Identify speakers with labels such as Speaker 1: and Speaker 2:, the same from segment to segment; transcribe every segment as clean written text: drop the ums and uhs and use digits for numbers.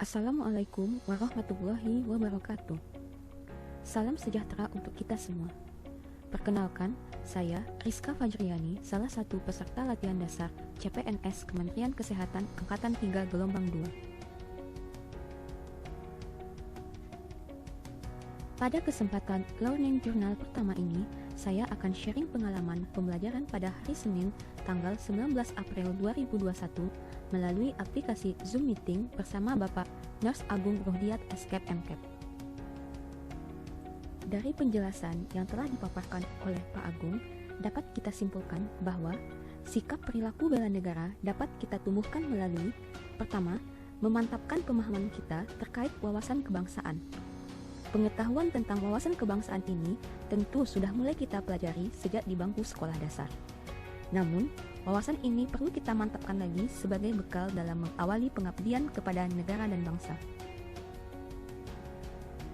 Speaker 1: Assalamualaikum warahmatullahi wabarakatuh. Salam sejahtera untuk kita semua. Perkenalkan, saya Rizka Fajriani, salah satu peserta latihan dasar CPNS Kementerian Kesehatan Angkatan 3 Gelombang 2. Pada kesempatan Learning Journal pertama ini, saya akan sharing pengalaman pembelajaran pada hari Senin, tanggal 19 April 2021 melalui aplikasi Zoom Meeting bersama Bapak Nurse Agung Rohdiat SCAP MCAP. Dari penjelasan yang telah dipaparkan oleh Pak Agung, dapat kita simpulkan bahwa sikap perilaku bela negara dapat kita tumbuhkan melalui: pertama, memantapkan pemahaman kita terkait wawasan kebangsaan. Pengetahuan tentang wawasan kebangsaan ini tentu sudah mulai kita pelajari sejak di bangku sekolah dasar. Namun, wawasan ini perlu kita mantapkan lagi sebagai bekal dalam mengawali pengabdian kepada negara dan bangsa.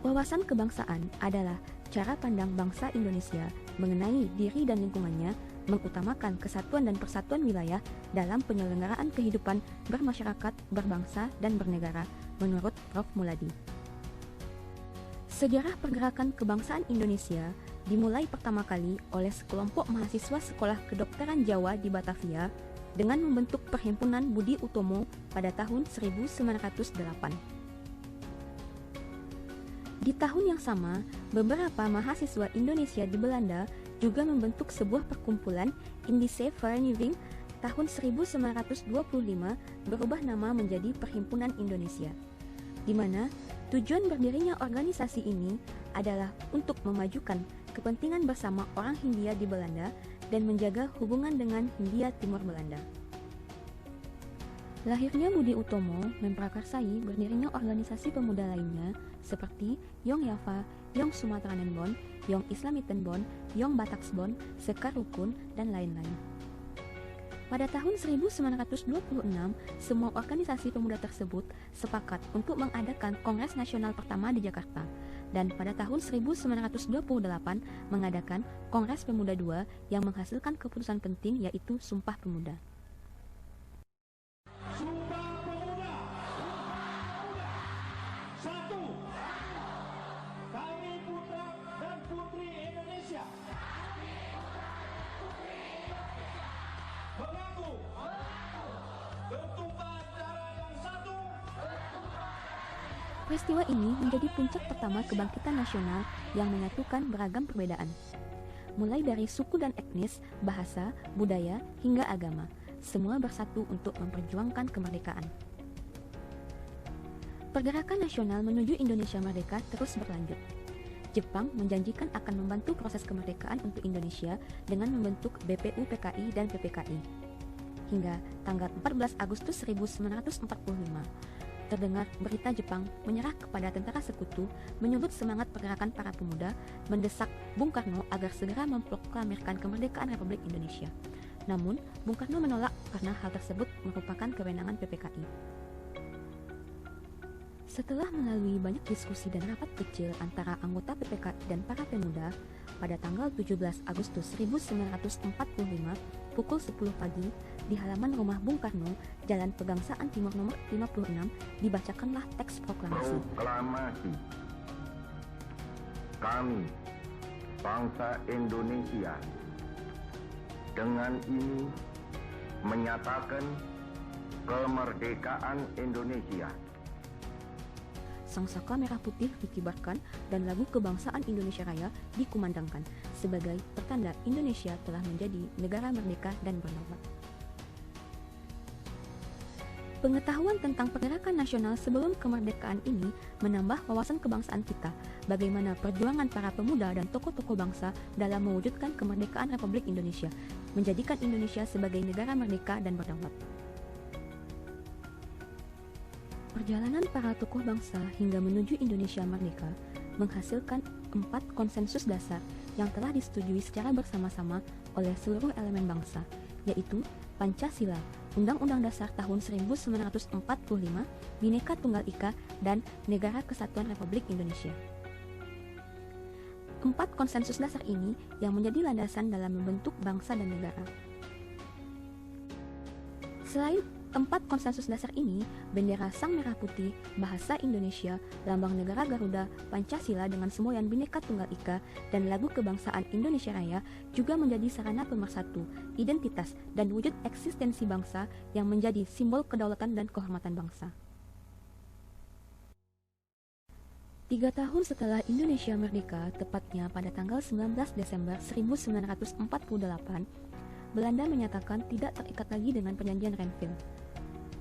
Speaker 1: Wawasan kebangsaan adalah cara pandang bangsa Indonesia mengenai diri dan lingkungannya, mengutamakan kesatuan dan persatuan wilayah dalam penyelenggaraan kehidupan bermasyarakat, berbangsa, dan bernegara, menurut Prof. Muladi. Sejarah pergerakan kebangsaan Indonesia dimulai pertama kali oleh sekelompok mahasiswa Sekolah Kedokteran Jawa di Batavia dengan membentuk Perhimpunan Budi Utomo pada tahun 1908. Di tahun yang sama, beberapa mahasiswa Indonesia di Belanda juga membentuk sebuah perkumpulan Indische Vereniging tahun 1925 berubah nama menjadi Perhimpunan Indonesia, di mana tujuan berdirinya organisasi ini adalah untuk memajukan kepentingan bersama orang Hindia di Belanda dan menjaga hubungan dengan Hindia Timur Belanda. Lahirnya Budi Utomo memprakarsai berdirinya organisasi pemuda lainnya seperti Yong Yava, Yong Sumatranenbond, Yong Islamitenbond, Yong Bataksbond, Sekar Rukun, dan lain-lain. Pada tahun 1926, semua organisasi pemuda tersebut sepakat untuk mengadakan Kongres Nasional pertama di Jakarta, dan pada tahun 1928 mengadakan Kongres Pemuda II yang menghasilkan keputusan penting, yaitu Sumpah Pemuda.
Speaker 2: Sumpah Pemuda. Satu. Kami putra dan putri Indonesia mengaku bertumpah darah yang satu.
Speaker 1: Peristiwa ini menjadi puncak pertama kebangkitan nasional yang menyatukan beragam perbedaan. Mulai dari suku dan etnis, bahasa, budaya, hingga agama, semua bersatu untuk memperjuangkan kemerdekaan. Pergerakan nasional menuju Indonesia merdeka terus berlanjut. Jepang menjanjikan akan membantu proses kemerdekaan untuk Indonesia dengan membentuk BPU PKI dan PPKI. Hingga tanggal 14 Agustus 1945, terdengar berita Jepang menyerah kepada tentara sekutu, menyulut semangat pergerakan para pemuda, mendesak Bung Karno agar segera memproklamirkan kemerdekaan Republik Indonesia. Namun, Bung Karno menolak karena hal tersebut merupakan kewenangan PPKI. Setelah melalui banyak diskusi dan rapat kecil antara anggota PPKI dan para pemuda, pada tanggal 17 Agustus 1945 pukul 10 pagi di halaman rumah Bung Karno, Jalan Pegangsaan Timur nomor 56, dibacakanlah teks proklamasi.
Speaker 3: Proklamasi. Kami, bangsa Indonesia, dengan ini menyatakan kemerdekaan Indonesia.
Speaker 1: Sangsaka merah putih dikibarkan dan lagu kebangsaan Indonesia Raya dikumandangkan sebagai pertanda Indonesia telah menjadi negara merdeka dan berdaulat. Pengetahuan tentang pergerakan nasional sebelum kemerdekaan ini menambah wawasan kebangsaan kita, bagaimana perjuangan para pemuda dan tokoh-tokoh bangsa dalam mewujudkan kemerdekaan Republik Indonesia, menjadikan Indonesia sebagai negara merdeka dan berdaulat. Perjalanan para tokoh bangsa hingga menuju Indonesia merdeka menghasilkan 4 konsensus dasar yang telah disetujui secara bersama-sama oleh seluruh elemen bangsa, yaitu Pancasila, Undang-Undang Dasar tahun 1945, Bhinneka Tunggal Ika, dan Negara Kesatuan Republik Indonesia. 4 konsensus dasar ini yang menjadi landasan dalam membentuk bangsa dan negara. Selain Empat konsensus dasar ini, bendera Sang Merah Putih, bahasa Indonesia, lambang negara Garuda, Pancasila dengan semboyan Bhinneka Tunggal Ika, dan lagu kebangsaan Indonesia Raya juga menjadi sarana pemersatu, identitas, dan wujud eksistensi bangsa yang menjadi simbol kedaulatan dan kehormatan bangsa. 3 tahun setelah Indonesia merdeka, tepatnya pada tanggal 19 Desember 1948, Belanda menyatakan tidak terikat lagi dengan perjanjian Renville.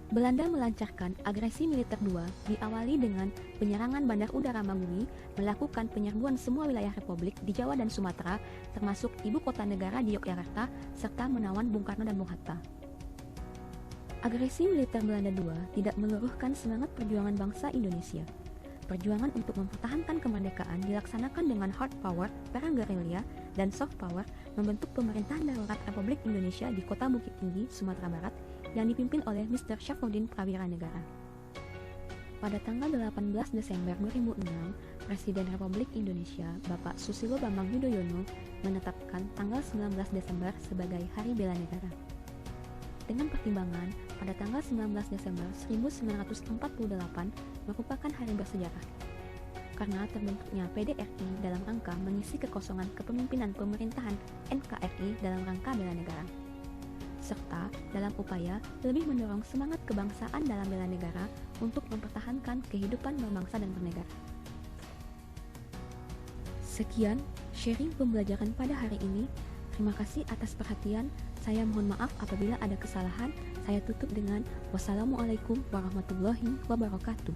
Speaker 1: Belanda melancarkan agresi militer 2 diawali dengan penyerangan Bandar Udara Magumi, melakukan penyerbuan semua wilayah Republik di Jawa dan Sumatera, termasuk ibu kota negara di Yogyakarta, serta menawan Bung Karno dan Bung Hatta. Agresi militer Belanda 2 tidak meluruhkan semangat perjuangan bangsa Indonesia. Perjuangan untuk mempertahankan kemerdekaan dilaksanakan dengan hard power, perang gerilya, dan soft power, membentuk pemerintahan darurat Republik Indonesia di kota Bukit Tinggi, Sumatera Barat, yang dipimpin oleh Mr. Syafruddin Prawira Negara. Pada tanggal 18 Desember 2006, Presiden Republik Indonesia, Bapak Susilo Bambang Yudhoyono, menetapkan tanggal 19 Desember sebagai Hari Bela Negara. Dengan pertimbangan, pada tanggal 19 Desember 1948 merupakan hari bersejarah, karena terbentuknya PDRI dalam rangka mengisi kekosongan kepemimpinan pemerintahan NKRI dalam rangka bela negara, serta dalam upaya lebih mendorong semangat kebangsaan dalam bela negara untuk mempertahankan kehidupan berbangsa dan bernegara. Sekian sharing pembelajaran pada hari ini. Terima kasih atas perhatian. Saya mohon maaf apabila ada kesalahan. Saya tutup dengan wassalamualaikum warahmatullahi wabarakatuh.